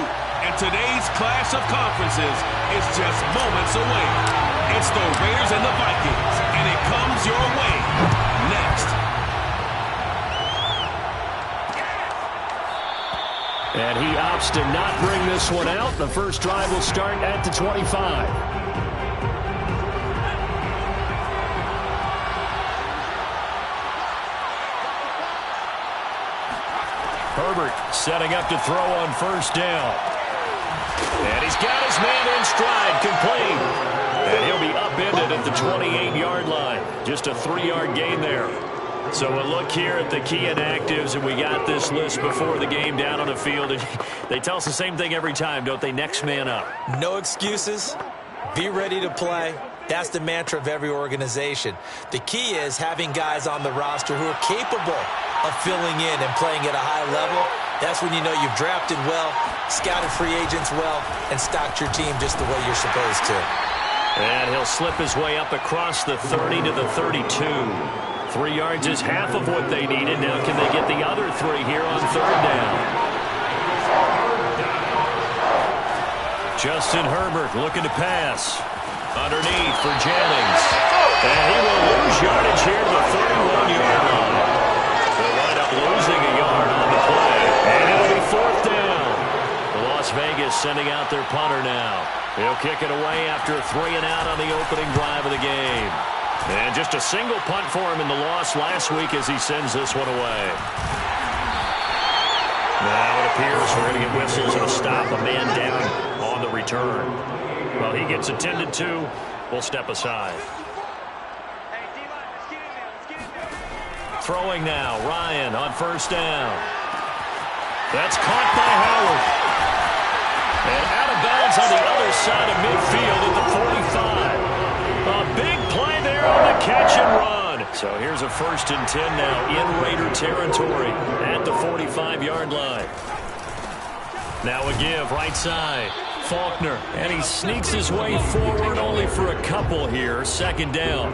And today's clash of conferences is just moments away. It's the Raiders and the Vikings, and it comes your way next. And he opts to not bring this one out. The first drive will start at the 25. Herbert setting up to throw on first down. And he's got his man in stride, complete. And he'll be upended at the 28-yard line. Just a 3-yard gain there. So we'll look here at the key inactives, and we got this list before the game down on the field. And they tell us the same thing every time, don't they? Next man up. No excuses. Be ready to play. That's the mantra of every organization. The key is having guys on the roster who are capable of filling in and playing at a high level. That's when you know you've drafted well, scouted free agents well, and stocked your team just the way you're supposed to. And he'll slip his way up across the 30 to the 32. 3 yards is half of what they needed. Now can they get the other 3 here on third down? Justin Herbert looking to pass. Underneath for Jennings. And he will lose yardage here to the 31-yard line. They'll wind up losing a yard on the play. And it'll be fourth down. Las Vegas sending out their punter now. He'll kick it away after a 3-and-out on the opening drive of the game. And just a single punt for him in the loss last week as he sends this one away. Now it appears we're going to get whistles and a stop, a man down on the return. Well, he gets attended to. We'll step aside. Throwing now, Ryan on first down. That's caught by Howard. And out of bounds on the other side of midfield at the 45. A big play there on the catch and run. So here's a 1st and 10 now in Raider territory at the 45-yard line. Now a give right side. Faulkner, and he sneaks his way forward only for a couple here. 2nd down.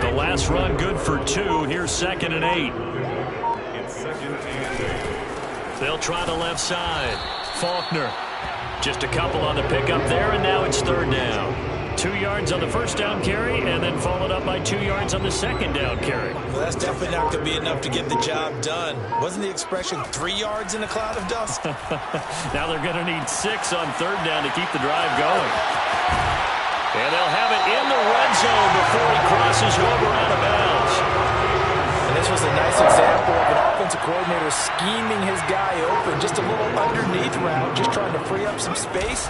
The last run good for 2. Here's 2nd and 8. They'll try the left side. Faulkner. Just a couple on the pickup there, and now it's 3rd down. 2 yards on the first down carry, and then followed up by 2 yards on the 2nd down carry. Well, that's definitely not going to be enough to get the job done. Wasn't the expression 3 yards in a cloud of dust? Now they're going to need 6 on 3rd down to keep the drive going. And they'll have it in the red zone before he crosses over out of bounds. And this was a nice example of an offensive coordinator scheming his guy open. Just a little underneath route, just trying to free up some space.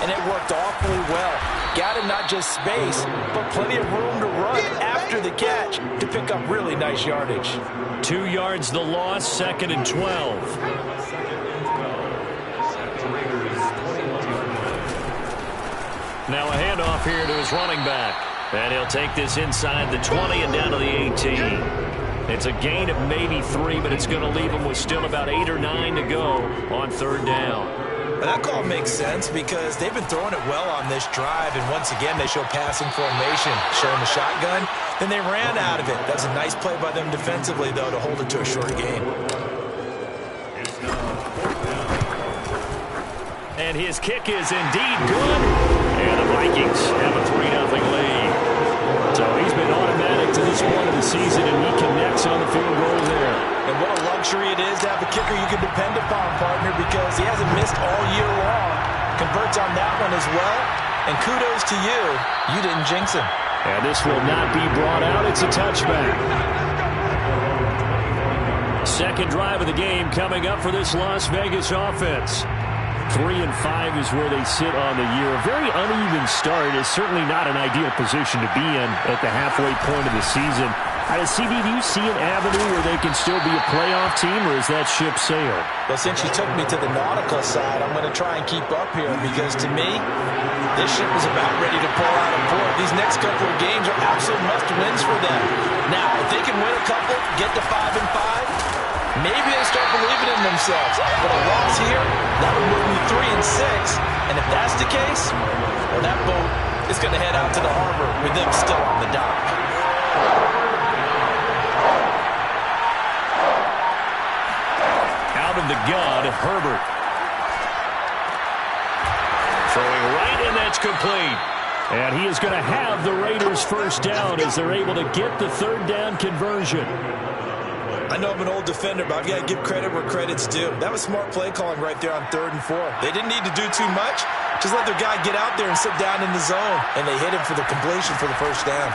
And it worked awfully well. Got him not just space, but plenty of room to run after the catch to pick up really nice yardage. 2 yards the loss, 2nd and 12. Now a handoff here to his running back. And he'll take this inside the 20 and down to the 18. It's a gain of maybe 3, but it's going to leave him with still about 8 or 9 to go on 3rd down. And that call makes sense because they've been throwing it well on this drive, and once again they show passing formation, showing the shotgun. Then they ran out of it. That's a nice play by them defensively, though, to hold it to a short game. And his kick is indeed good. And the Vikings have a 3-0 lead. So he's been automatic to this point of the season, and he connects on the field goal there. And what a luxury it is to have a kicker you can depend upon, partner, because he hasn't missed all year long. Converts on that one as well. And kudos to you. You didn't jinx him. And this will not be brought out. It's a touchback. 2nd drive of the game coming up for this Las Vegas offense. 3-5 is where they sit on the year. A very uneven start is certainly not an ideal position to be in at the halfway point of the season. CD, do you see an avenue where they can still be a playoff team, or is that ship sailed? Well, since you took me to the nautical side, I'm going to try and keep up here because, to me, this ship is about ready to pull out of port. These next couple of games are absolute must-wins for them. Now, if they can win a couple, get to 5-5, maybe they start believing in themselves. But a loss here, that would move me 3-6. And if that's the case, well, that boat is going to head out to the harbor with them still on the dock. Out of the gun, Herbert. complete. And he is going to have the Raiders first down as they're able to get the third down conversion. I know I'm an old defender, but I've got to give credit where credit's due. That was smart play calling right there on 3rd and 4. They didn't need to do too much. Just let their guy get out there and sit down in the zone. And they hit him for the completion for the first down.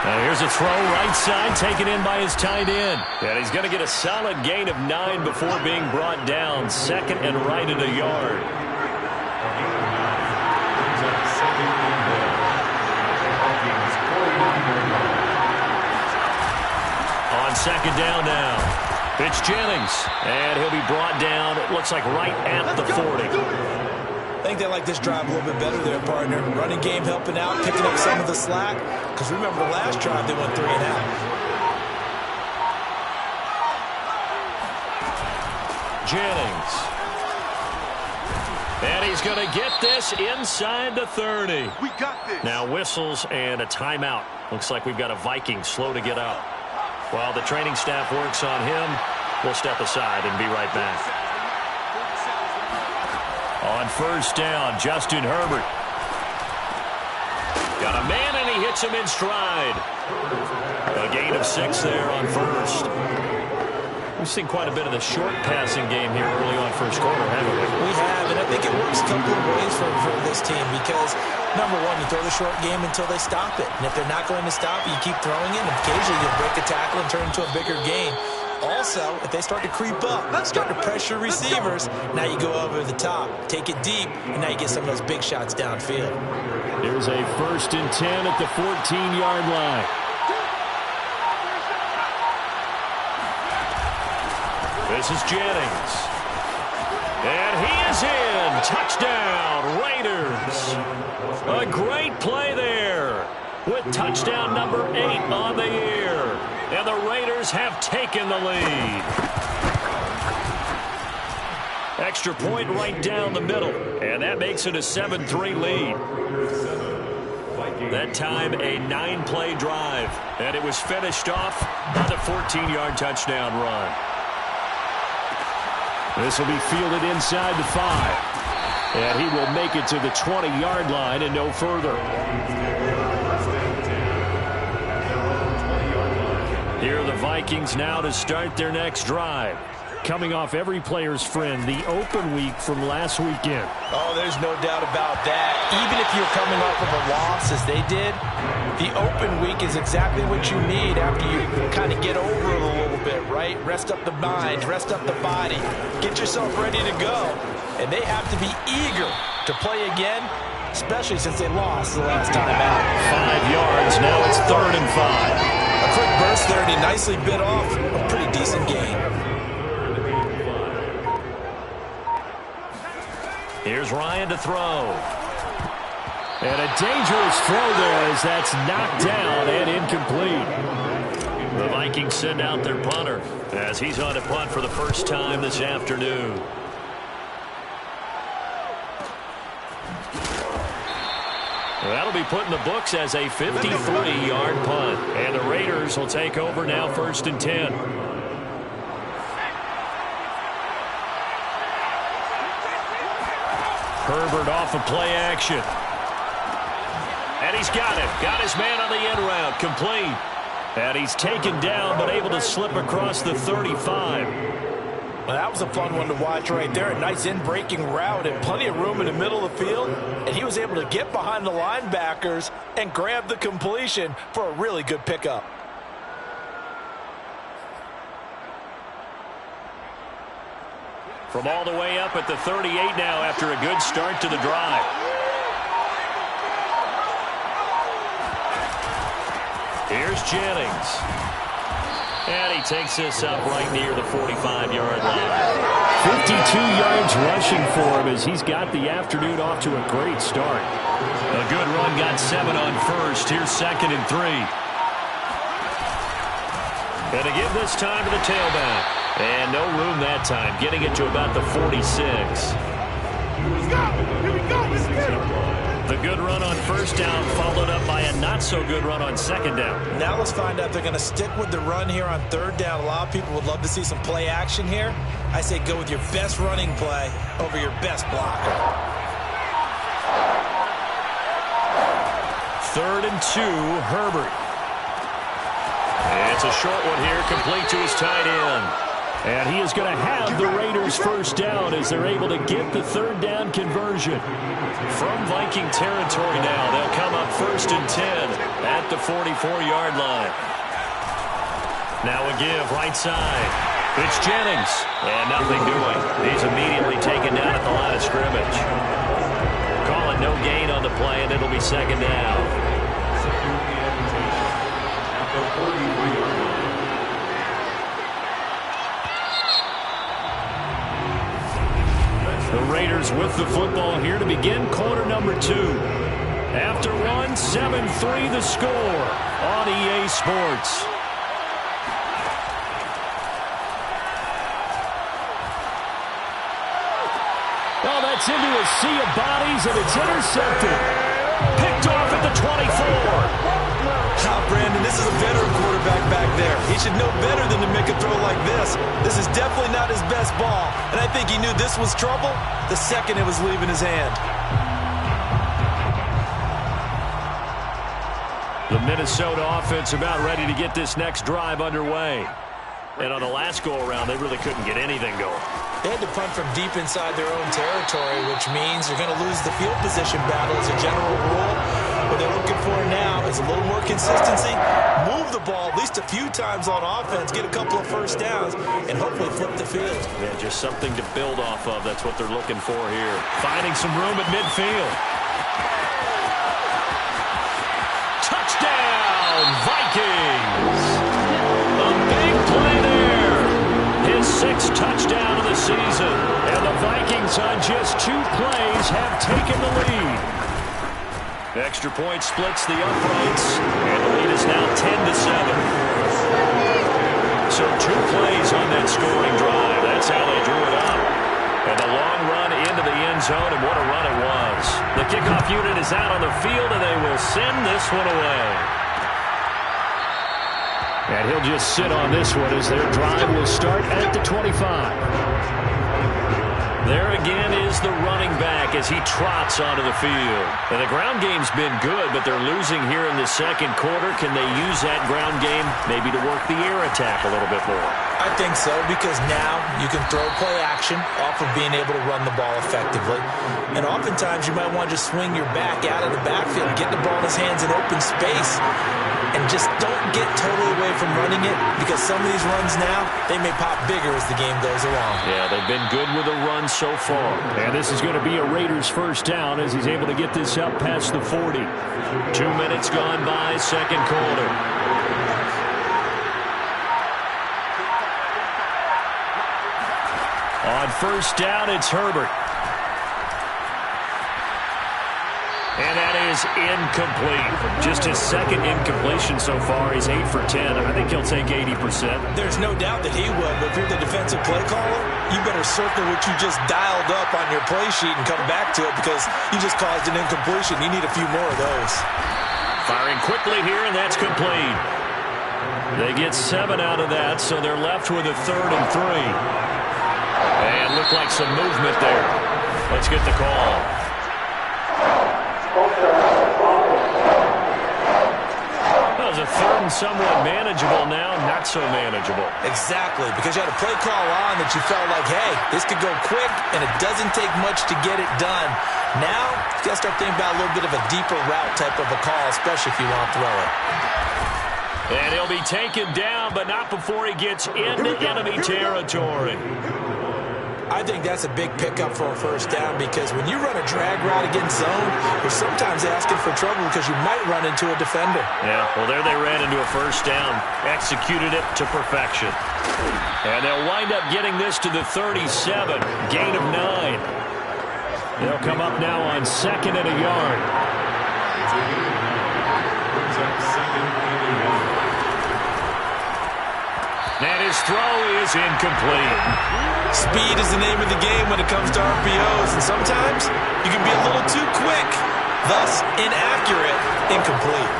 Now here's a throw right side taken in by his tight end. And he's going to get a solid gain of 9 before being brought down. 2nd and right at a yard. On 2nd down now. It's Jennings. And he'll be brought down, it looks like right at the 40. I think they like this drive a little bit better there, partner. Running game helping out, picking up some of the slack. Because remember the last drive, they went 3 and out. Jennings. And he's going to get this inside the 30. We got this. Now whistles and a timeout. Looks like we've got a Viking slow to get up. While the training staff works on him, we'll step aside and be right back. On 1st down, Justin Herbert. Got a man, and he hits him in stride. A gain of 6 there on 1st. We've seen quite a bit of the short passing game here early on 1st quarter, haven't we? We have, and I think it works a couple of ways for this team because, number one, you throw the short game until they stop it. And if they're not going to stop it, you keep throwing it, and occasionally you'll break a tackle and turn it into a bigger gain. Also, if they start to creep up, start to pressure receivers, now you go over the top, take it deep, and now you get some of those big shots downfield. Here's a 1st and 10 at the 14-yard line. This is Jennings. And he is in. Touchdown, Raiders. A great play there with touchdown number 8 on the year. And the Raiders have taken the lead. Extra point right down the middle. And that makes it a 7-3 lead. That time a 9-play drive. And it was finished off by the 14-yard touchdown run. This will be fielded inside the 5. And he will make it to the 20-yard line and no further. Here are the Vikings now to start their next drive. Coming off every player's friend, the open week from last weekend. Oh, there's no doubt about that. Even if you're coming off of a loss as they did, the open week is exactly what you need after you kind of get over it a little bit, right? Rest up the mind, rest up the body, get yourself ready to go. And they have to be eager to play again, especially since they lost the last time out. 5 yards, now it's 3rd and 5. A quick burst there, and he nicely bit off a pretty decent gain. Here's Ryan to throw. And a dangerous throw there as that's knocked down and incomplete. The Vikings send out their punter as he's on to punt for the first time this afternoon. That'll be put in the books as a 53-yard punt. And the Raiders will take over now 1st and 10. Herbert off of play action. And he's got it. Got his man on the end route. Complete. And he's taken down but able to slip across the 35. Well, that was a fun one to watch right there. A nice in-breaking route and plenty of room in the middle of the field. And he was able to get behind the linebackers and grab the completion for a really good pickup. From all the way up at the 38 now after a good start to the drive. Here's Jennings. And he takes this up right near the 45-yard line. 52 yards rushing for him as he's got the afternoon off to a great start. A good run, got 7 on 1st. Here's 2nd and 3. And to give this time to the tailback. And no room that time, getting it to about the 46. Let's go! Here we go! Let's get it! The good run on first down followed up by a not-so-good run on second down. Now let's find out if they're going to stick with the run here on third down. A lot of people would love to see some play action here. I say go with your best running play over your best blocker. 3rd and 2, Herbert. It's a short one here, complete to his tight end. And he is going to have the Raiders first down as they're able to get the third down conversion. From Viking territory now, they'll come up 1st and 10 at the 44-yard line. Now a give right side. It's Jennings. And nothing doing. He's immediately taken down at the line of scrimmage. Calling no gain on the play, and it'll be 2nd down. The Raiders with the football here to begin quarter number 2. After one, 7-3 the score on EA Sports. Oh, that's into a sea of bodies, and it's intercepted. Picked off at the 24. Brandon, this is a veteran quarterback back there. He should know better than to make a throw like this. This is definitely not his best ball, and I think he knew this was trouble the second it was leaving his hand. The Minnesota offense about ready to get this next drive underway. And on the last go-around, they really couldn't get anything going. They had to punt from deep inside their own territory, which means you're going to lose the field position battle as a general rule. What they're looking for now is a little more consistency, move the ball at least a few times on offense, get a couple of first downs, and hopefully flip the field. Yeah, just something to build off of. That's what they're looking for here. Finding some room at midfield. Touchdown, Vikings! A big play there. His 6th touchdown of the season. And the Vikings on just 2 plays have taken the lead. Extra point splits the uprights, and the lead is now 10-7. So 2 plays on that scoring drive. That's how they drew it up. And a long run into the end zone, and what a run it was. The kickoff unit is out on the field, and they will send this one away. And he'll just sit on this one as their drive will start at the 25. There again is the running back as he trots onto the field. And the ground game's been good, but they're losing here in the second quarter. Can they use that ground game maybe to work the air attack a little bit more? I think so, because now you can throw play action off of being able to run the ball effectively. And oftentimes you might want to just swing your back out of the backfield, get the ball in his hands in open space, and just don't get totally away from running it, because some of these runs now, they may pop bigger as the game goes along. Yeah, they've been good with the run so far. And this is going to be a Raiders first down as he's able to get this up past the 40. 2 minutes gone by, second quarter. On first down, it's Herbert. And that is incomplete. Just his 2nd incompletion so far. He's 8 for 10. I think he'll take 80%. There's no doubt that he will, but if you're the defensive play caller, you better circle what you just dialed up on your play sheet and come back to it, because you just caused an incompletion. You need a few more of those. Firing quickly here, and that's complete. They get 7 out of that, so they're left with a 3rd and 3. And looked like some movement there. Let's get the call. That was a 3rd and somewhat manageable now, not so manageable. Exactly, because you had a play call on that you felt like, hey, this could go quick, and it doesn't take much to get it done. Now, you got to start thinking about a little bit of a deeper route type of a call, especially if you want to throw it. And he'll be taken down, but not before he gets into enemy territory. I think that's a big pickup for a first down, because when you run a drag route against zone, you're sometimes asking for trouble because you might run into a defender. Yeah, well, there they ran into a first down, executed it to perfection. And they'll wind up getting this to the 37, gain of 9. They'll come up now on 2nd and a yard. And his throw is incomplete. Speed is the name of the game when it comes to RPOs, and sometimes you can be a little too quick Thus, inaccurate, incomplete.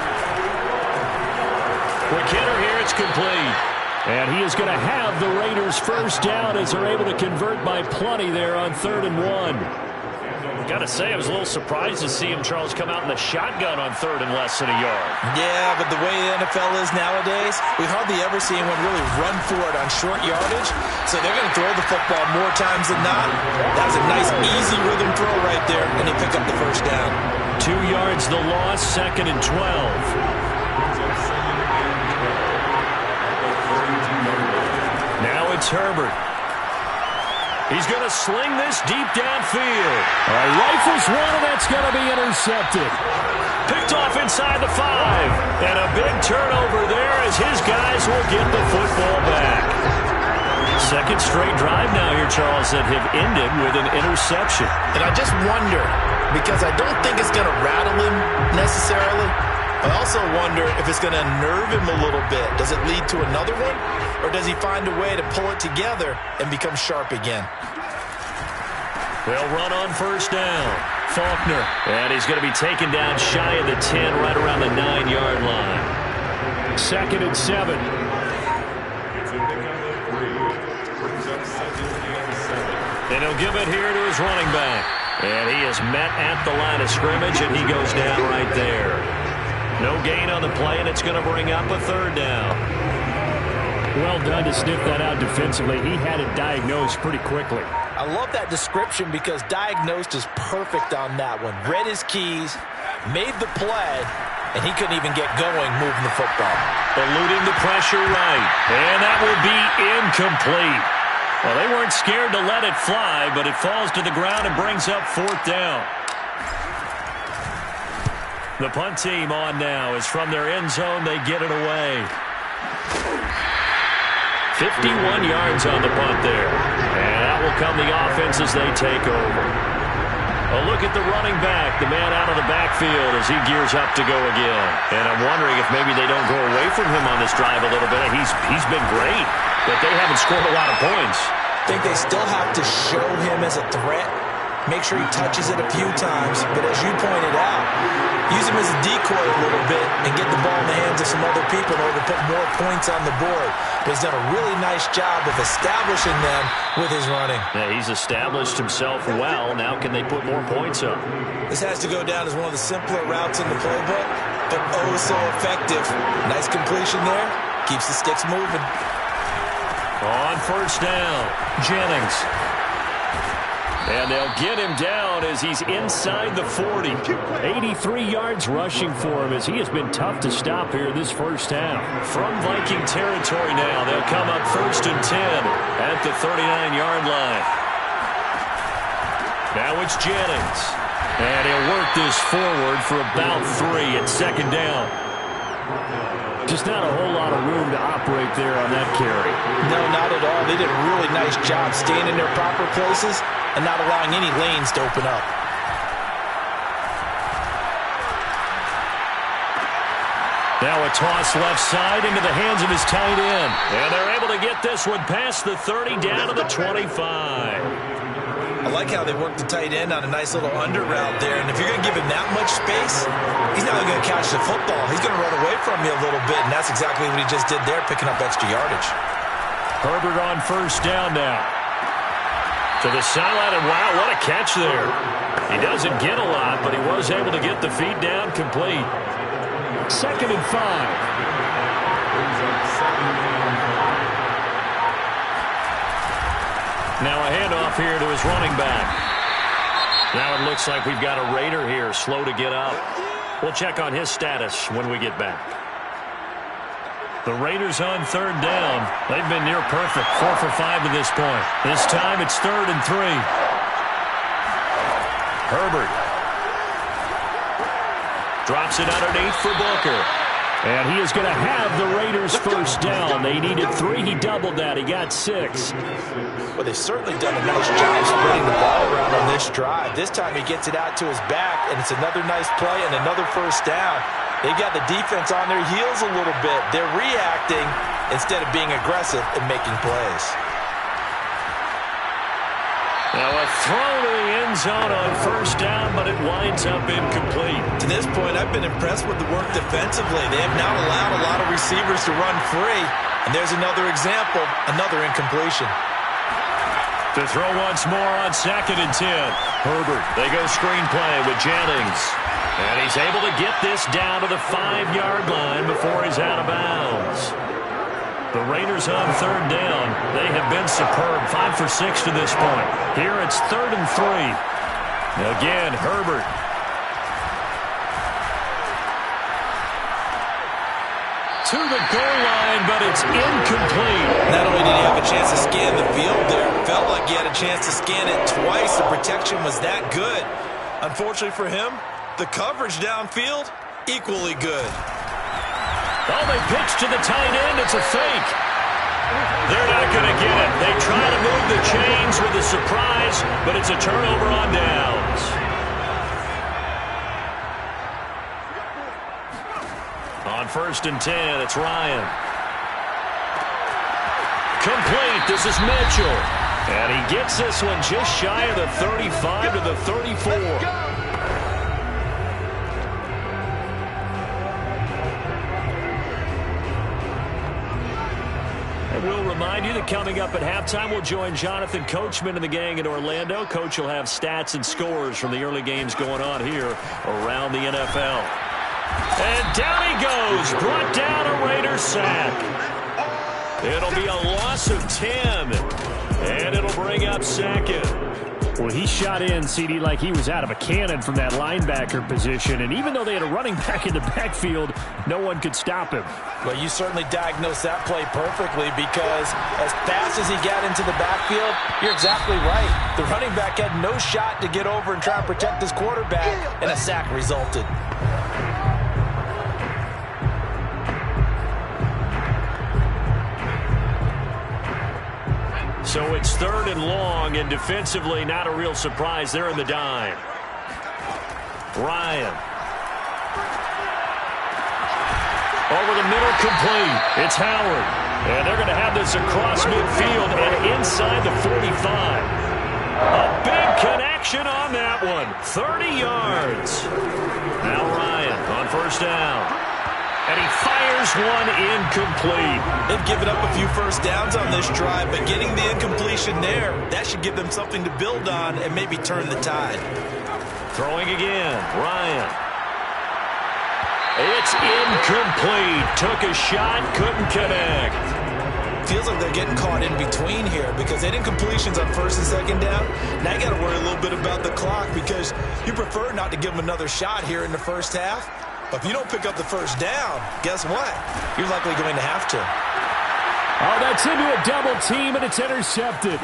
Quick hitter here, it's complete. And he is going to have the Raiders first down as they're able to convert by plenty there on 3rd and 1. Got to say, I was a little surprised to see him, Charles, come out in the shotgun on 3rd and less than a yard. Yeah, but the way the NFL is nowadays, we hardly ever see anyone really run for it on short yardage. So they're going to throw the football more times than not. That was a nice, easy rhythm throw right there, and he picked up the first down. 2 yards the loss, 2nd and 12. Now it's Herbert. He's going to sling this deep downfield. Rifles one, and that's going to be intercepted. Picked off inside the 5. And a big turnover there as his guys will get the football back. Second straight drive now here, Charles, that have ended with an interception. And I just wonder, because I don't think it's going to rattle him necessarily, I also wonder if it's going to unnerve him a little bit. Does it lead to another one? Or does he find a way to pull it together and become sharp again? They'll run on first down. Faulkner. And he's going to be taken down shy of the 10, right around the 9-yard line. 2nd and 7. And he'll give it here to his running back. And he is met at the line of scrimmage, and he goes down right there. No gain on the play, and it's going to bring up a 3rd down. Well done to sniff that out defensively. He had it diagnosed pretty quickly. I love that description because diagnosed is perfect on that one. Read his keys, made the play, and he couldn't even get going moving the football. Eluding the pressure right. And that will be incomplete. Well, they weren't scared to let it fly, but it falls to the ground and brings up 4th down. The punt team on now is from their end zone. They get it away. 51 yards on the punt there. And that will come the offense as they take over. A look at the running back, the man out of the backfield as he gears up to go again. And I'm wondering if maybe they don't go away from him on this drive a little bit. He's been great, but they haven't scored a lot of points. I think they still have to show him as a threat. Make sure he touches it a few times. But as you pointed out, use him as a decoy a little bit and get the ball in the hands of some other people in order to put more points on the board. But he's done a really nice job of establishing them with his running. Yeah, he's established himself well. Now can they put more points up? This has to go down as one of the simpler routes in the playbook, but oh so effective. Nice completion there. Keeps the sticks moving. On first down, Jennings. And they'll get him down as he's inside the 40. 83 yards rushing for him as he has been tough to stop here this first half. From Viking territory now, they'll come up 1st and 10 at the 39-yard line. Now it's Jennings. And he'll work this forward for about 3 at 2nd down. Just not a whole lot of room to operate there on that carry. No, not at all. They did a really nice job staying in their proper places and not allowing any lanes to open up. Now a toss left side into the hands of his tight end. And they're able to get this one past the 30 down to the 25. I like how they work the tight end on a nice little under route there. And if you're going to give him that much space, he's not only going to catch the football, he's going to run away from you a little bit. And that's exactly what he just did there, picking up extra yardage. Herbert on first down now. To the sideline, and wow, what a catch there. He doesn't get a lot, but he was able to get the feet down complete. 2nd and 5. Now a handoff here to his running back. Now it looks like we've got a Raider here, slow to get up. We'll check on his status when we get back. The Raiders on 3rd down. They've been near perfect, 4 for 5 to this point. This time it's 3rd and 3. Herbert drops it underneath for Booker. And he is going to have the Raiders first down. They needed 3. He doubled that. He got 6. Well, they've certainly done a nice job spreading the ball around on this drive. This time he gets it out to his back, and it's another nice play and another first down. They've got the defense on their heels a little bit. They're reacting instead of being aggressive and making plays. Now a throw to the end zone on first down, but it winds up incomplete. To this point, I've been impressed with the work defensively. They have not allowed a lot of receivers to run free. And there's another example, another incompletion. To throw once more on 2nd and 10. Herbert, they go screenplay with Jennings. And he's able to get this down to the 5-yard line before he's out of bounds. The Raiders on 3rd down. They have been superb. 5 for 6 to this point. Here it's 3rd and 3. Again, Herbert. To the goal line, but it's incomplete. Not only did he have a chance to scan the field there, felt like he had a chance to scan it twice. The protection was that good. Unfortunately for him, the coverage downfield, equally good. Oh, they pitch to the tight end. It's a fake. They're not going to get it. They try to move the chains with a surprise, but it's a turnover on downs. On 1st and 10, it's Ryan. Complete. This is Mitchell. And he gets this one just shy of the 35 to the 34. We'll remind you that coming up at halftime, we'll join Jonathan Coachman and the gang in Orlando. Coach will have stats and scores from the early games going on here around the NFL. And down he goes, brought down a Raider sack. It'll be a loss of 10, and it'll bring up 2nd. Well, he shot in, CD, like he was out of a cannon from that linebacker position. And even though they had a running back in the backfield, no one could stop him. Well, you certainly diagnosed that play perfectly because as fast as he got into the backfield, you're exactly right. The running back had no shot to get over and try and protect his quarterback, and a sack resulted. So it's 3rd and long, and defensively not a real surprise. They're in the dime. Ryan. Over the middle, complete. It's Howard. And they're going to have this across midfield and inside the 45. A big connection on that one. 30 yards. Now Ryan on 1st down. And he fires one incomplete. They've given up a few first downs on this drive, but getting the incompletion there, that should give them something to build on and maybe turn the tide. Throwing again, Ryan. It's incomplete. Took a shot, couldn't connect. Feels like they're getting caught in between here because they did incompletions on 1st and 2nd down. Now you got to worry a little bit about the clock because you prefer not to give them another shot here in the first half. But if you don't pick up the first down, guess what? You're likely going to have to. Oh, that's into a double team, and it's intercepted.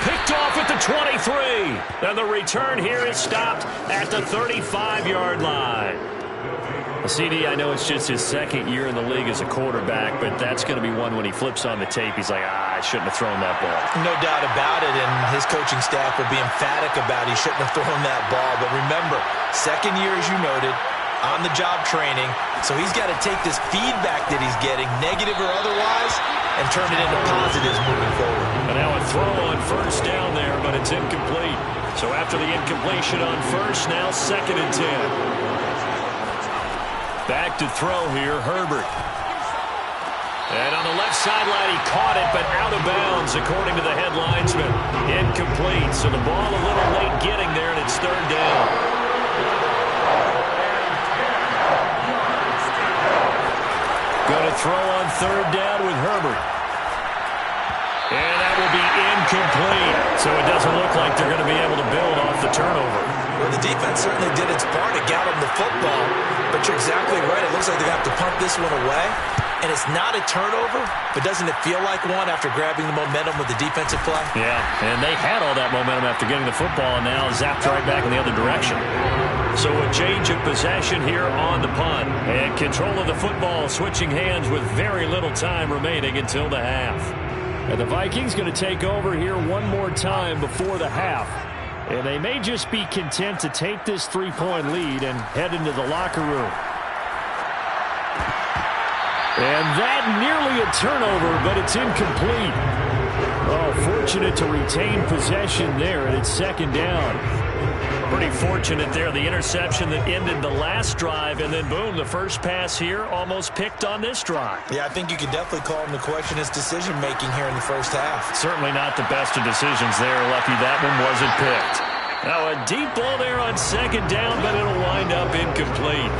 Picked off at the 23. And the return here is stopped at the 35-yard line. Well, CD, I know it's just his 2nd year in the league as a quarterback, but that's going to be one when he flips on the tape. He's like, I shouldn't have thrown that ball. No doubt about it, and his coaching staff will be emphatic about he shouldn't have thrown that ball. But remember, 2nd year, as you noted, on-the-job training, so he's got to take this feedback that he's getting, negative or otherwise, and turn it into positives moving forward. And now a throw on 1st down there, but it's incomplete. So after the incompletion on 1st, now 2nd and 10. Back to throw here, Herbert. And on the left sideline, he caught it, but out of bounds, according to the head linesman. Incomplete, so the ball a little late getting there, and it's 3rd down. Going to throw on 3rd down with Herbert. And that will be incomplete. So it doesn't look like they're going to be able to build off the turnover. Well, the defense certainly did its part to get him the football. But you're exactly right. It looks like they have to punt this one away. And it's not a turnover, but doesn't it feel like one after grabbing the momentum with the defensive play? Yeah, and they had all that momentum after getting the football, and now zapped right back in the other direction. So a change of possession here on the punt. And control of the football switching hands with very little time remaining until the half. And the Vikings going to take over here one more time before the half. And they may just be content to take this 3-point lead and head into the locker room. And that nearly a turnover, but it's incomplete. Oh, fortunate to retain possession there, and it's second down. Pretty fortunate there. The interception that ended the last drive, and then boom, the first pass here almost picked on this drive. Yeah, I think you could definitely call him to question his decision-making here in the first half. Certainly not the best of decisions there. Lucky that one wasn't picked. Now a deep ball there on second down, but it'll wind up incomplete.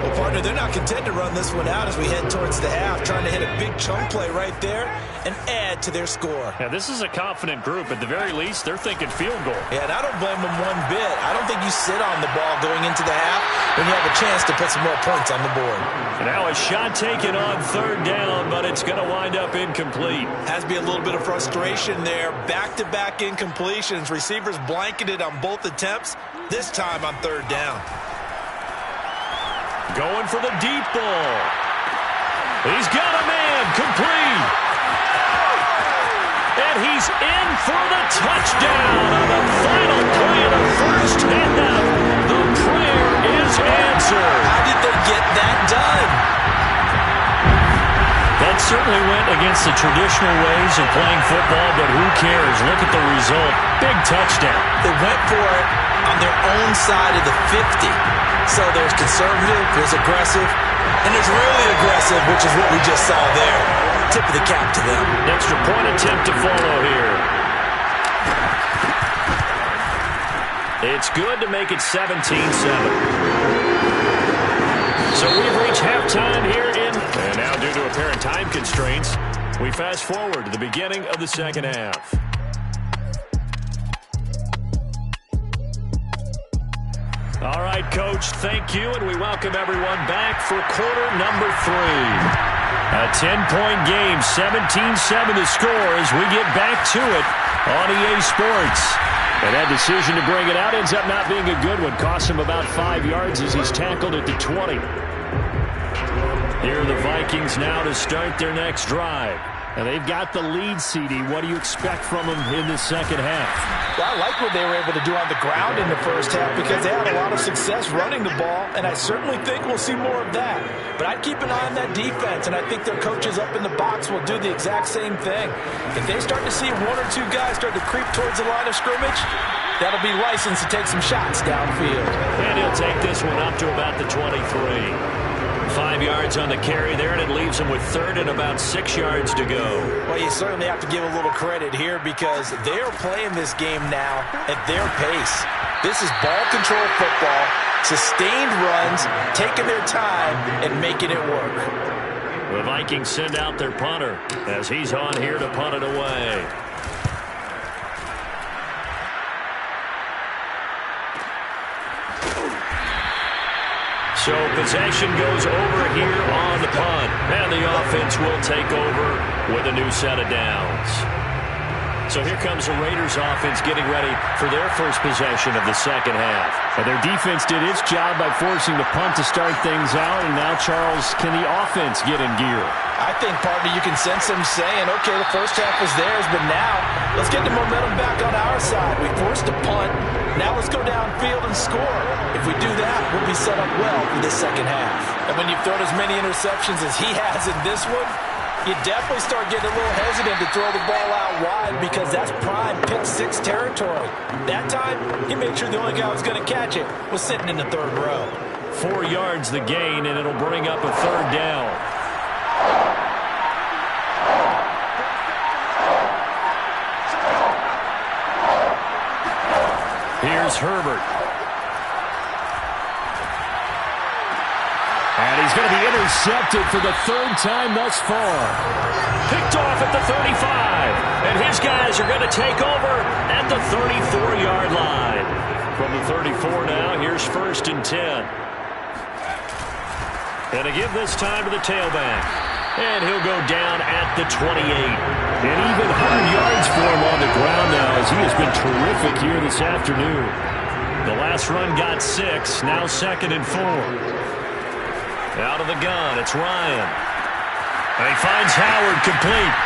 Well, partner, they're not content to run this one out as we head towards the half, trying to hit a big chunk play right there and add to their score. Yeah, this is a confident group. At the very least, they're thinking field goal. Yeah, and I don't blame them one bit. I don't think you sit on the ball going into the half when you have a chance to put some more points on the board. And now a shot taken on third down, but it's going to wind up incomplete. Has to be a little bit of frustration there. Back-to-back incompletions. Receivers blanketed on both attempts, this time on third down. Going for the deep ball. He's got a man, complete. And he's in for the touchdown on the final play of the first half. The prayer is answered. How did they get that done? That certainly went against the traditional ways of playing football, but who cares? Look at the result. Big touchdown. They went for it on their own side of the 50. So there's conservative, there's aggressive, and there's really aggressive, which is what we just saw there. Tip of the cap to them. Extra point attempt to follow here. It's good to make it 17-7. So we've reached halftime here in... And now due to apparent time constraints, we fast forward to the beginning of the second half. All right, Coach, thank you, and we welcome everyone back for quarter number 3. A 10-point game, 17-7 the score as we get back to it on EA Sports. And that decision to bring it out ends up not being a good one. Costs him about 5 yards as he's tackled at the 20. Here are the Vikings now to start their next drive. And they've got the lead, CD. What do you expect from them in the second half? Well, I like what they were able to do on the ground in the first half because they had a lot of success running the ball, and I certainly think we'll see more of that. But I'd keep an eye on that defense, and I think their coaches up in the box will do the exact same thing. If they start to see one or two guys start to creep towards the line of scrimmage, that'll be licensed to take some shots downfield. And he'll take this one up to about the 23. 5 yards on the carry there, and it leaves him with third and about 6 yards to go. Well, you certainly have to give a little credit here because they are playing this game now at their pace. This is ball control football, sustained runs, taking their time, and making it work. The Vikings send out their punter as he's on here to punt it away. So possession goes over here on the punt. And the offense will take over with a new set of downs. So here comes the Raiders offense getting ready for their first possession of the second half. And their defense did its job by forcing the punt to start things out. And now, Charles, can the offense get in gear? I think, partner, you can sense them saying, okay, the first half was theirs, but now let's get the momentum back on our side. We forced a punt. Now let's go downfield and score. If we do that, we'll be set up well for this second half. And when you've thrown as many interceptions as he has in this one, you definitely start getting a little hesitant to throw the ball out wide because that's prime pick-6 territory. That time, he made sure the only guy who was going to catch it was sitting in the third row. 4 yards the gain, and it'll bring up a third down. Here's Herbert. And he's going to be intercepted for the third time thus far. Picked off at the 35. And his guys are going to take over at the 34-yard line. From the 34 now, here's 1st and 10. And to give this time to the tailback. And he'll go down at the 28. And even 100 yards for him on the ground now as he has been terrific here this afternoon. The last run got 6. Now 2nd and 4. Out of the gun, it's Ryan. And he finds Howard complete.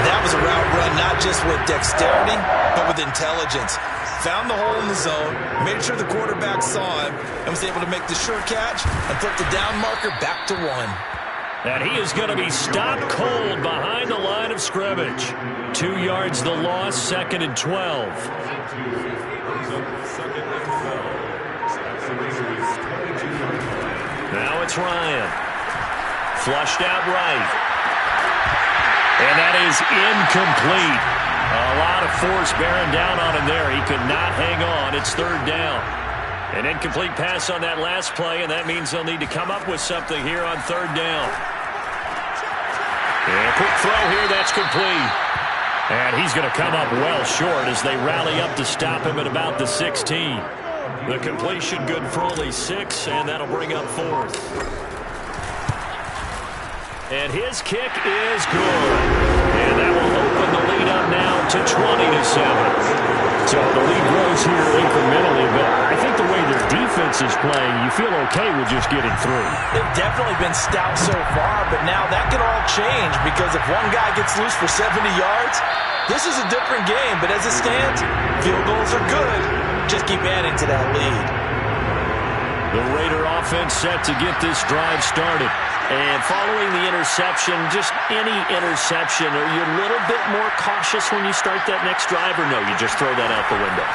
That was a route run not just with dexterity, but with intelligence. Found the hole in the zone, made sure the quarterback saw him, and was able to make the sure catch and flip the down marker back to 1. And he is going to be stopped cold behind the line of scrimmage. 2 yards the loss, 2nd and 12. Now it's Ryan. Flushed out right. And that is incomplete. A lot of force bearing down on him there. He could not hang on. It's 3rd down. An incomplete pass on that last play, and that means they'll need to come up with something here on 3rd down. And a quick throw here, that's complete. And he's going to come up well short as they rally up to stop him at about the 16. The completion good for only 6, and that'll bring up 4th. And his kick is good. And that will open the lead up now to 20-7. So the lead grows here incrementally, but I think the way their defense is playing, you feel okay with just getting through. They've definitely been stout so far, but now that can all change because if one guy gets loose for 70 yards, this is a different game. But as it stands, field goals are good. Just keep adding to that lead. The Raider offense set to get this drive started. And following the interception, just any interception, are you a little bit more cautious when you start that next drive, or no, you just throw that out the window?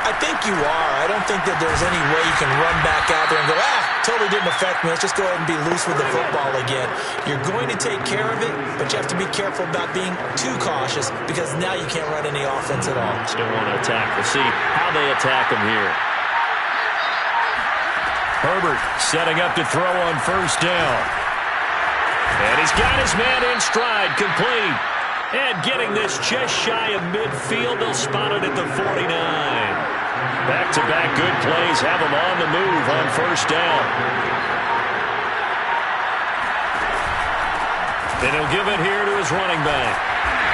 I think you are. I don't think that there's any way you can run back out there and go, totally didn't affect me. Let's just go ahead and be loose with the football again. You're going to take care of it, but you have to be careful about being too cautious because now you can't run any offense at all. Still want to attack. We'll see how they attack him here. Herbert setting up to throw on 1st down. And he's got his man in stride, complete. And getting this just shy of midfield, they'll spot it at the 49. Back-to-back good plays have him on the move on 1st down. And he'll give it here to his running back.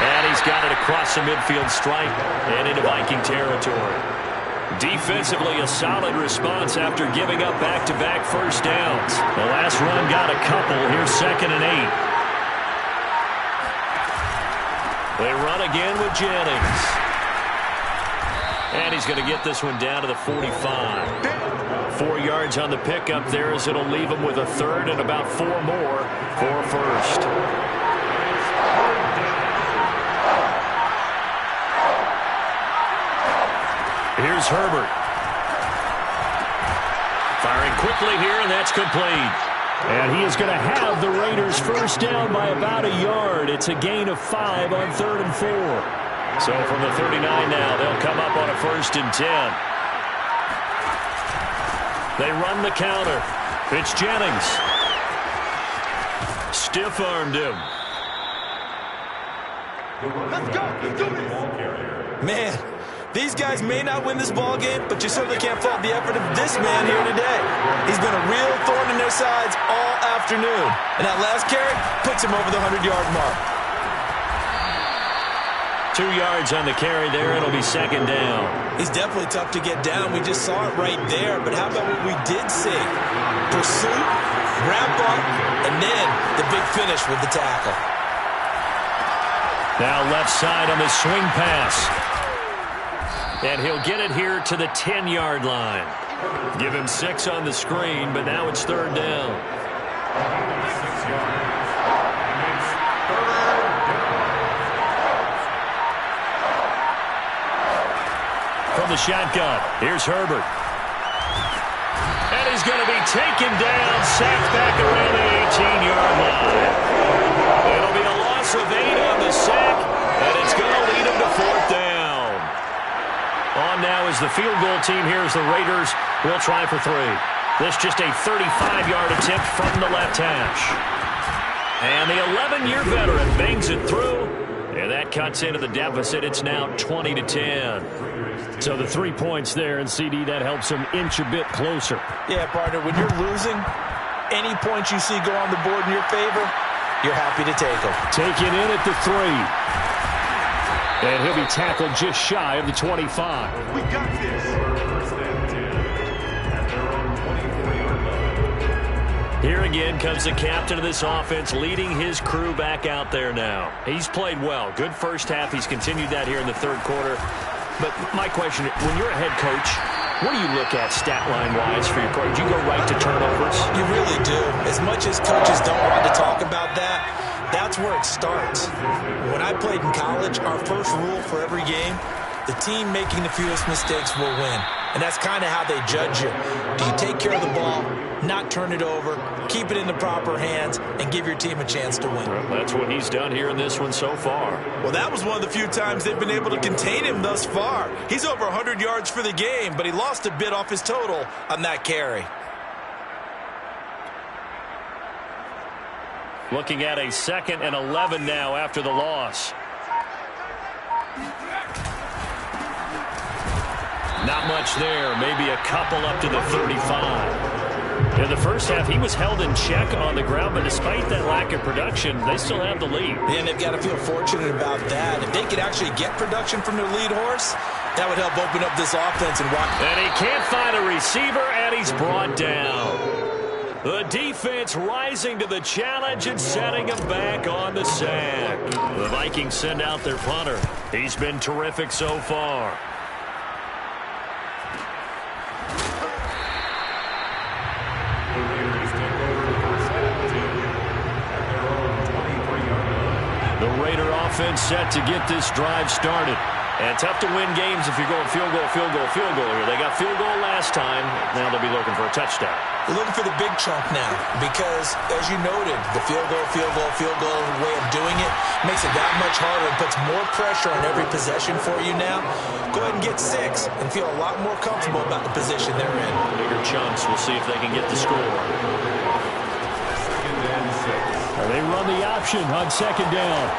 And he's got it across the midfield stripe and into Viking territory. Defensively, a solid response after giving up back-to-back 1st downs. The last run got a couple. Here's 2nd and 8. They run again with Jennings. And he's going to get this one down to the 45. 4 yards on the pickup there as it'll leave him with a 3rd and about 4 more for 1st. Here's Herbert. Firing quickly here, and that's complete. And he is going to have the Raiders 1st down by about a yard. It's a gain of 5 on 3rd and 4. So from the 39 now, they'll come up on a 1st and 10. They run the counter. It's Jennings. Stiff-armed him. Let's go. Let's do this. Man, these guys may not win this ball game, but you certainly can't fault the effort of this man here today. He's been a real thorn in their sides all afternoon. And that last carry puts him over the 100-yard mark. 2 yards on the carry there. It'll be 2nd down. He's definitely tough to get down. We just saw it right there. But how about what we did see? Pursuit, wrap up, and then the big finish with the tackle. Now left side on the swing pass. And he'll get it here to the 10-yard line. Give him 6 on the screen, but now it's 3rd down. From the shotgun, here's Herbert. And he's going to be taken down, sacked back around the 18-yard line. It'll be a loss of 8 on the sack, and it's going to lead him to 4th down. On now is the field goal team here as the Raiders will try for 3. This just a 35-yard attempt from the left hash. And the 11-year veteran bangs it through, and that cuts into the deficit. It's now 20-10. So the 3 points there, and CD, that helps him inch a bit closer. Yeah, partner, when you're losing, any points you see go on the board in your favor, you're happy to take them. Taken in at the 3. And he'll be tackled just shy of the 25. We got this. 1st and 10 at their own 24-yard line. Here again comes the captain of this offense, leading his crew back out there now. He's played well. Good first half. He's continued that here in the 3rd quarter. But my question, when you're a head coach, What do you look at stat line-wise for your quarterback? Do you go right to turnovers? You really do. As much as coaches don't want to talk about that, that's where it starts. When I played in college, our first rule for every game, the team making the fewest mistakes will win. And that's kind of how they judge you. Do you take care of the ball, not turn it over, keep it in the proper hands, and give your team a chance to win? Well, that's what he's done here in this one so far. Well, that was one of the few times they've been able to contain him thus far. He's over 100 yards for the game, but he lost a bit off his total on that carry. Looking at a 2nd and 11 now after the loss. Not much there. Maybe a couple up to the 35. In the first half, he was held in check on the ground, but despite that lack of production, they still have the lead. And they've got to feel fortunate about that. If they could actually get production from their lead horse, that would help open up this offense and rock. And he can't find a receiver, and he's brought down. The defense rising to the challenge and setting him back on the sack. The Vikings send out their punter. He's been terrific so far. The Raider offense set to get this drive started. And tough to win games if you're going field goal, field goal, field goal here. They got field goal last time. Now they'll be looking for a touchdown. They're looking for the big chunk now because, as you noted, the field goal way of doing it makes it that much harder and puts more pressure on every possession for you now. Go ahead and get 6 and feel a lot more comfortable about the position they're in. Bigger chunks. We'll see if they can get the score. They run the option on 2nd down.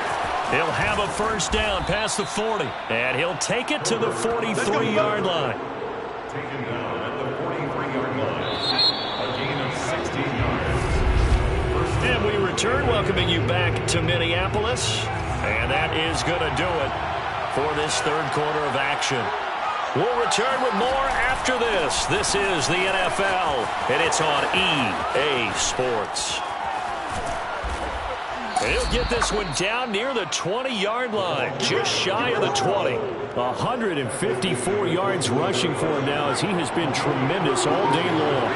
He'll have a first down past the 40. And he'll take it to the 43-yard line. Taken down at the 43-yard line. A gain of 16 yards. And we return, welcoming you back to Minneapolis. And that is going to do it for this 3rd quarter of action. We'll return with more after this. This is the NFL, and it's on EA Sports. And he'll get this one down near the 20-yard line, just shy of the 20. 154 yards rushing for him now as he has been tremendous all day long.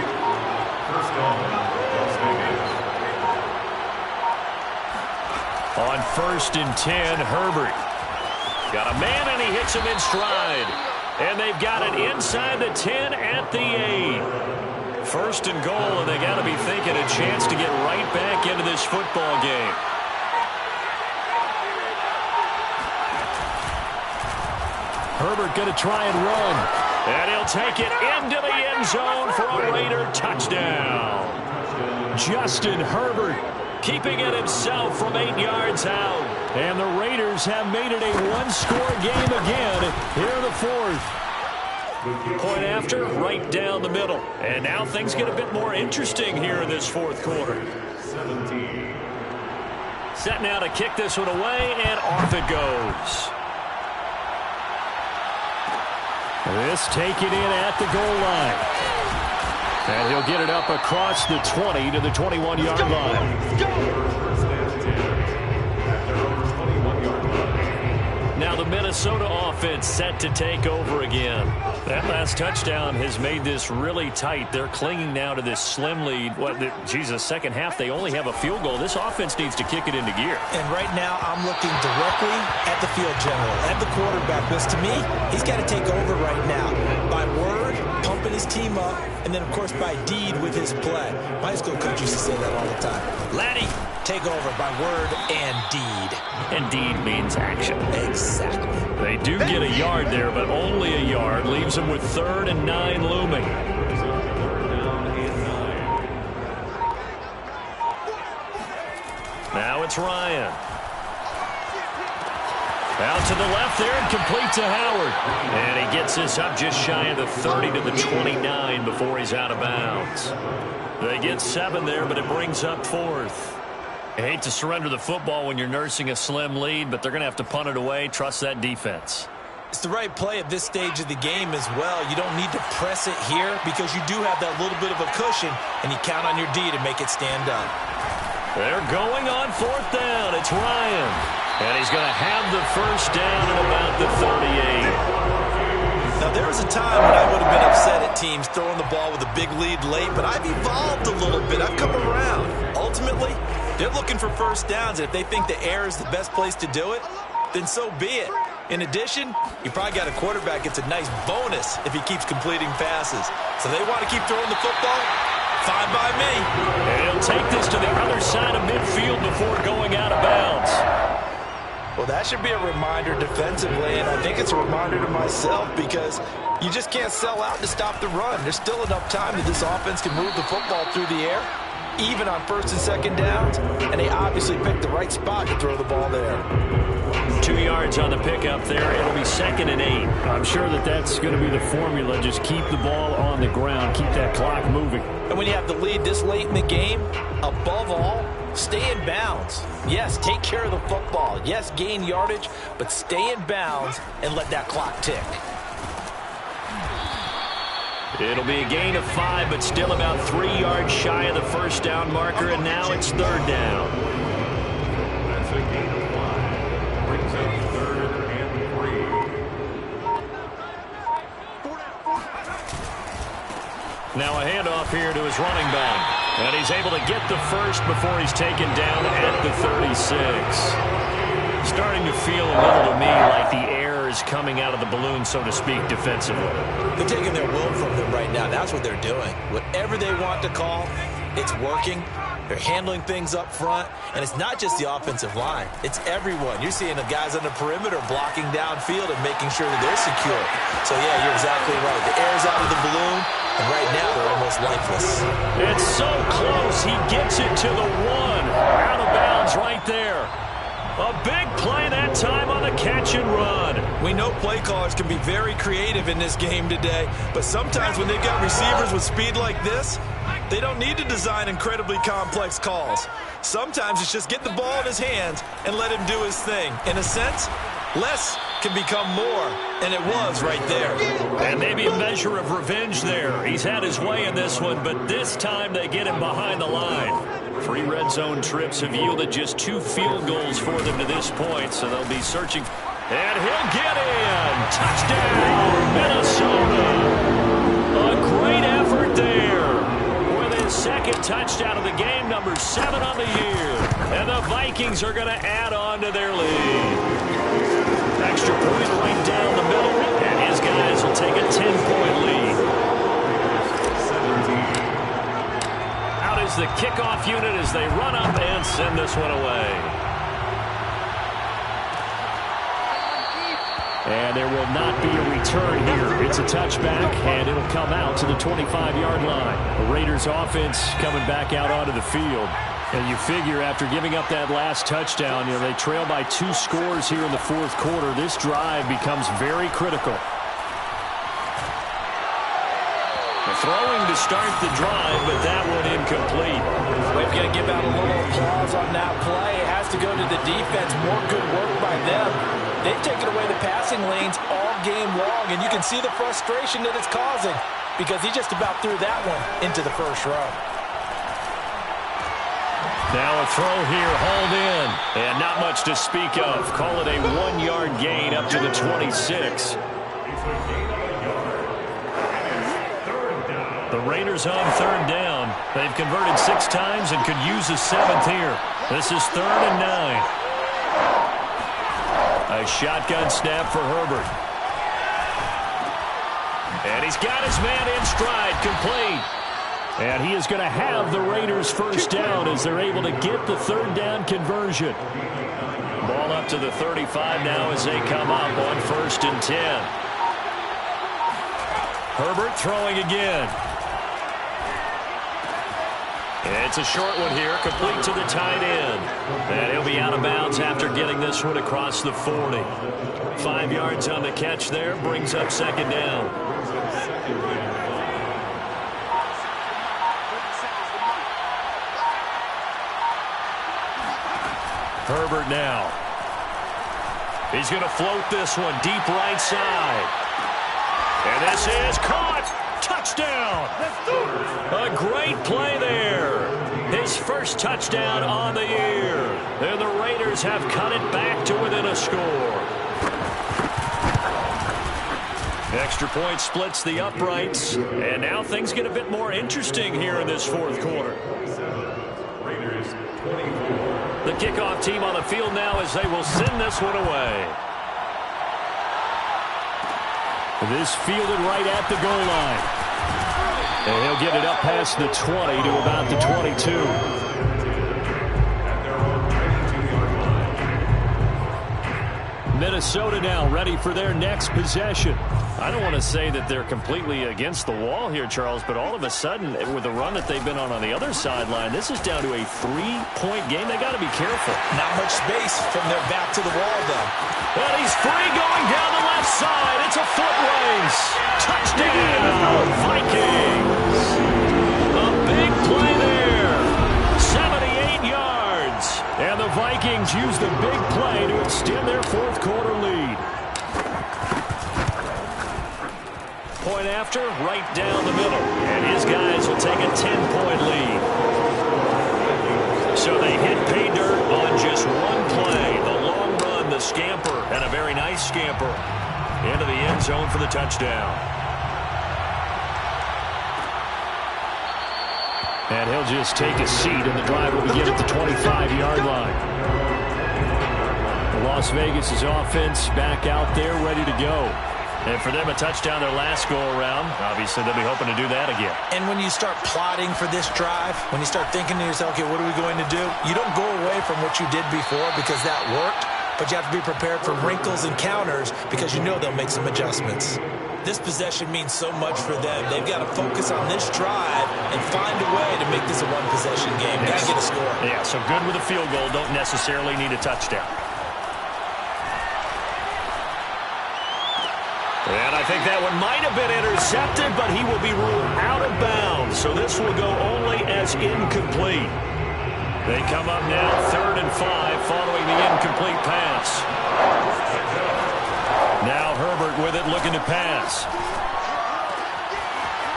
First down, Las Vegas. On 1st and 10, Herbert. Got a man, and he hits him in stride. And they've got it inside the 10 at the 8. 1st and goal, and they got to be thinking a chance to get right back into this football game. Herbert going to try and run. And he'll take it into the end zone for a Raider touchdown. Justin Herbert keeping it himself from 8 yards out. And the Raiders have made it a one-score game again here in the 4th. Point after, right down the middle. And now things get a bit more interesting here in this 4th quarter. 17. Set now to kick this one away, and off it goes. This taken in at the goal line. And he'll get it up across the 20 to the 21-yard line. First and 10 at their own 21-yard line. Now the Minnesota offense set to take over again. That last touchdown has made this really tight. They're clinging now to this slim lead. Second half, they only have a field goal. This offense needs to kick it into gear. And right now, I'm looking directly at the field general, at the quarterback. Because to me, he's got to take over right now. By word, pumping his team up, and then, of course, by deed with his play. My high school coach used to say that all the time. Laddie, take over by word and deed. And deed means action. Exactly. They do get a yard there, but only a yard. Leaves them with 3rd and 9 looming. Now it's Ryan. Out to the left there and complete to Howard. And he gets this up just shy of the 30 to the 29 before he's out of bounds. They get 7 there, but it brings up 4th. I hate to surrender the football when you're nursing a slim lead, but they're going to have to punt it away. Trust that defense. It's the right play at this stage of the game as well. You don't need to press it here because you do have that little bit of a cushion, and you count on your D to make it stand up. They're going on 4th down. It's Ryan. And he's going to have the first down at about the 38. Now, there was a time when I would have been upset teams throwing the ball with a big lead late, but I've evolved a little bit. I've come around. Ultimately, they're looking for first downs, and if they think the air is the best place to do it, then so be it. In addition, you probably got a quarterback gets a nice bonus if he keeps completing passes. So they want to keep throwing the football. Fine by me. And he'll take this to the other side of midfield before going out of bounds. Well, that should be a reminder defensively, and I think it's a reminder to myself because you just can't sell out to stop the run. There's still enough time that this offense can move the football through the air, even on first and second downs, and they obviously picked the right spot to throw the ball there. 2 yards on the pickup there. It'll be 2nd and 8. I'm sure that that's going to be the formula. Just keep the ball on the ground. Keep that clock moving. And when you have the lead this late in the game, above all, stay in bounds. Yes, take care of the football. Yes, gain yardage, but stay in bounds and let that clock tick. It'll be a gain of 5, but still about 3 yards shy of the first down marker, and now it's 3rd down. That's a gain of 5. Brings up 3rd and 3. Now a handoff here to his running back. And he's able to get the first before he's taken down at the 36. Starting to feel a little to me like the air is coming out of the balloon, so to speak, defensively. They're taking their will from them right now. That's what they're doing. Whatever they want to call, it's working. They're handling things up front, and it's not just the offensive line. It's everyone. You're seeing the guys on the perimeter blocking downfield and making sure that they're secure. So, yeah, you're exactly right. The air's out of the balloon, and right now they're almost lifeless. It's so close. He gets it to the 1. Out of bounds right there. A big play that time on the catch and run. We know play callers can be very creative in this game today, but sometimes when they've got receivers with speed like this, they don't need to design incredibly complex calls. Sometimes it's just get the ball in his hands and let him do his thing. In a sense, less can become more, and it was right there. And maybe a measure of revenge there. He's had his way in this one, but this time they get him behind the line. 3 red zone trips have yielded just 2 field goals for them to this point, so they'll be searching. And he'll get in. Touchdown, Minnesota. A great effort there. With his 2nd touchdown of the game, number 7 on the year. And the Vikings are going to add on to their lead. Extra point right down the middle, and his guys will take a 10-point lead. Out is the kickoff unit as they run up and send this one away. And there will not be a return here. It's a touchback, and it'll come out to the 25-yard line. The Raiders offense coming back out onto the field. And you figure after giving up that last touchdown, they trail by 2 scores here in the 4th quarter. This drive becomes very critical. Throwing to start the drive, but that one incomplete. We've got to give out a little applause on that play. It has to go to the defense. More good work by them. They've taken away the passing lanes all game long, and you can see the frustration that it's causing because he just about threw that one into the first row. Now a throw here, hauled in, and not much to speak of. Call it a 1-yard gain up to the 26. The Raiders on 3rd down. They've converted 6 times and could use a 7th here. This is 3rd and 9. A shotgun snap for Herbert. And he's got his man in stride, complete. And he is going to have the Raiders first down as they're able to get the 3rd down conversion. Ball up to the 35 now as they come up on 1st and 10. Herbert throwing again. It's a short one here, complete to the tight end. And he'll be out of bounds after getting this one across the 40. 5 yards on the catch there, brings up 2nd down. Herbert now. He's going to float this one deep right side. And this is caught. Touchdown. A great play there. His first touchdown on the year. And the Raiders have cut it back to within a score. Extra point splits the uprights, and now things get a bit more interesting here in this fourth quarter. The kickoff team on the field now as they will send this one away. This fielded right at the goal line. And he'll get it up past the 20 to about the 22. Minnesota now ready for their next possession. I don't want to say that they're completely against the wall here, Charles, but all of a sudden, with the run that they've been on the other sideline, this is down to a 3-point game. They got to be careful. Not much space from their back to the wall, though. But he's free going down the left side. It's a foot race. Touchdown, Vikings. A big play there. 78 yards. And the Vikings use the big play to extend their fourth quarter lead. Point after, right down the middle. And his guys will take a 10-point lead. So they hit pay dirt on just one play. The long run, the scamper, and a very nice scamper into the end zone for the touchdown. And he'll just take a seat, and the drive will begin at the 25-yard line. Las Vegas' offense back out there, ready to go. And for them, a touchdown their last go-around. Obviously, they'll be hoping to do that again. And when you start plotting for this drive, when you start thinking to yourself, okay, what are we going to do? You don't go away from what you did before because that worked, but you have to be prepared for wrinkles and counters because you know they'll make some adjustments. This possession means so much for them. They've got to focus on this drive and find a way to make this a one-possession game. Got to get a score. Yeah, so good with a field goal. Don't necessarily need a touchdown. And I think that one might have been intercepted, but he will be ruled out of bounds. So this will go only as incomplete. They come up now 3rd and 5 following the incomplete pass. Now Herbert with it looking to pass.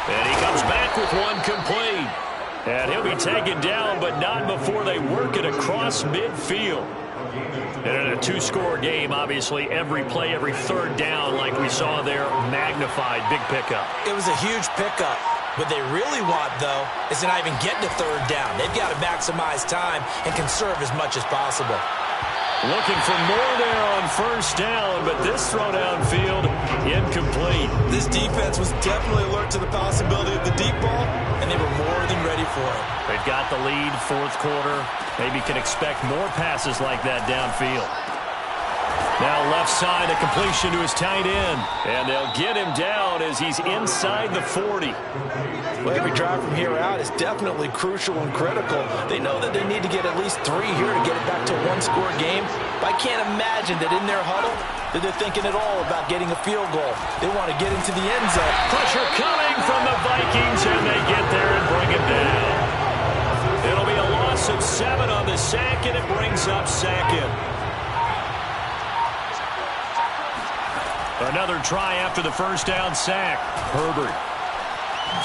And he comes back with one complete. And he'll be taken down, but not before they work it across midfield. And in a 2-score game, obviously, every play, every third down, like we saw there, magnified, big pickup. It was a huge pickup. What they really want, though, is to not even get to 3rd down. They've got to maximize time and conserve as much as possible. Looking for more there on 1st down, but this throw downfield, incomplete. This defense was definitely alert to the possibility of the deep ball, and they were more than ready for it. They've got the lead, 4th quarter. Maybe can expect more passes like that downfield. Now left side, a completion to his tight end. And they'll get him down as he's inside the 40. Well, every drive from here out is definitely crucial and critical. They know that they need to get at least 3 here to get it back to a 1-score game. But I can't imagine that in their huddle that they're thinking at all about getting a field goal. They want to get into the end zone. Pressure coming from the Vikings, and they get there and bring it down. It'll be a loss of 7 on the sack, and it brings up 2nd. Another try after the 1st down sack. Herbert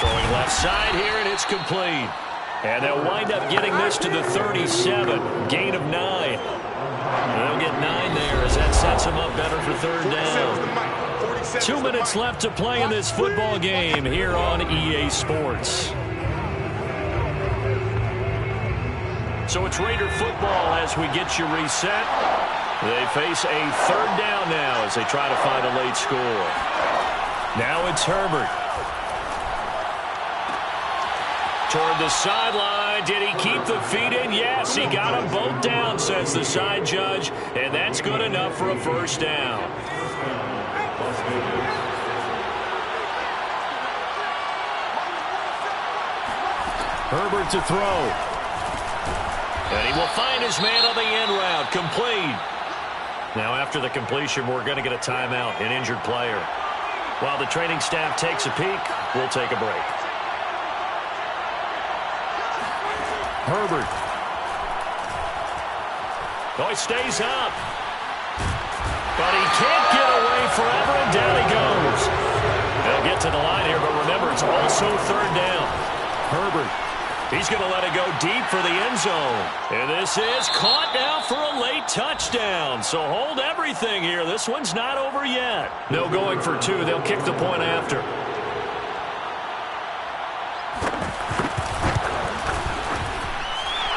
throwing left side here, and it's complete. And they'll wind up getting this to the 37. Gain of 9. They'll get 9 there as that sets them up better for 3rd down. 2 minutes left to play in this football game here on EA Sports. So it's Raider football as we get you reset. They face a 3rd down now as they try to find a late score. Now it's Herbert. Toward the sideline. Did he keep the feet in? Yes, he got them both down, says the side judge. And that's good enough for a 1st down. Herbert to throw. And he will find his man on the end route. Complete. Now after the completion, we're going to get a timeout, an injured player. While the training staff takes a peek, we'll take a break. Herbert. Oh, he stays up. But he can't get away forever, and down he goes. They'll get to the line here, but remember, it's also 3rd down. Herbert He's going to let it go deep for the end zone. And this is caught now for a late touchdown. So hold everything here. This one's not over yet. No going for two. They'll kick the point after.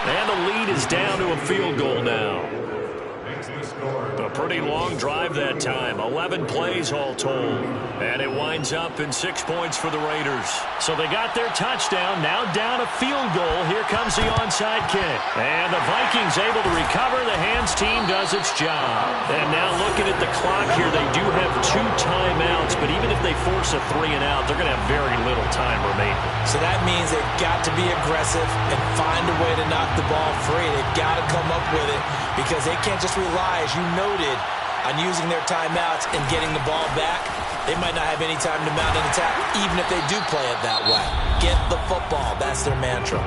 And the lead is down to a field goal now. A pretty long drive that time. 11 plays all told. And it winds up in 6 points for the Raiders. So they got their touchdown. Now down a field goal. Here comes the onside kick. And the Vikings able to recover. The hands team does its job. And now looking at the clock here, they do have 2 timeouts. But even if they force a 3 and out, they're going to have very little time remaining. So that means they've got to be aggressive and find a way to knock the ball free. They've got to come up with it because they can't just rely, as you noted, on using their timeouts and getting the ball back. They might not have any time to mount an attack, even if they do play it that way. Get the football. That's their mantra.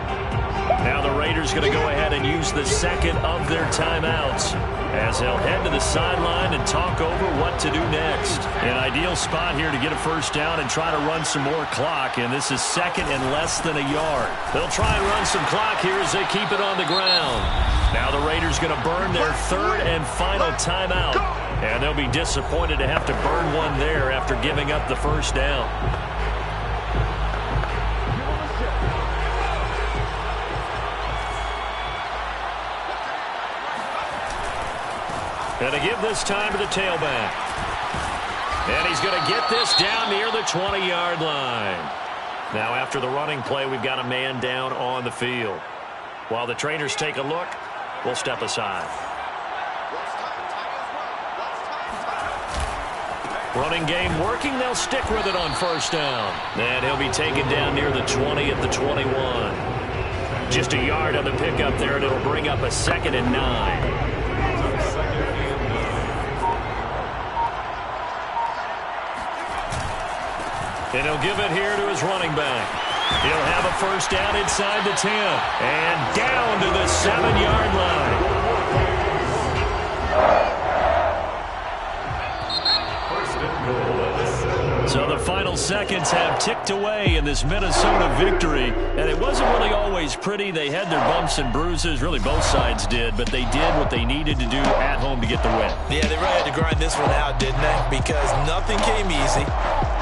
Now the Raiders going to go ahead and use the second of their timeouts as they'll head to the sideline and talk over what to do next. An ideal spot here to get a first down and try to run some more clock, and this is second and less than a yard. They'll try and run some clock here as they keep it on the ground. Now the Raiders going to burn their third and final timeout, and they'll be disappointed to have to burn one there after giving up the first down. And to give this time to the tailback. And he's going to get this down near the 20-yard line. Now after the running play, we've got a man down on the field. While the trainers take a look, we'll step aside. Running game working. They'll stick with it on first down. And he'll be taken down near the 20 at the 21. Just a yard on the pickup there, and it'll bring up a 2nd and 9. And he'll give it here to his running back. He'll have a first down inside the 10. And down to the 7-yard line. So the final seconds have ticked away in this Minnesota victory. And it wasn't really always pretty. They had their bumps and bruises. Really, both sides did. But they did what they needed to do at home to get the win. Yeah, they really had to grind this one out, didn't they? Because nothing came easy.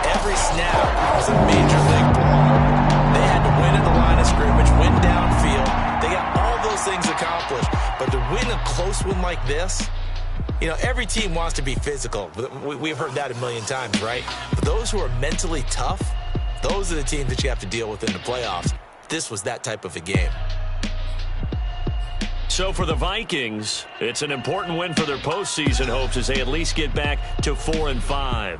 Every snap was a major league problem. They had to win at the line of scrimmage, win downfield. They got all those things accomplished. But to win a close one like this, you know, every team wants to be physical. We've heard that a million times, right? But those who are mentally tough, those are the teams that you have to deal with in the playoffs. This was that type of a game. So for the Vikings, it's an important win for their postseason hopes as they at least get back to 4-5.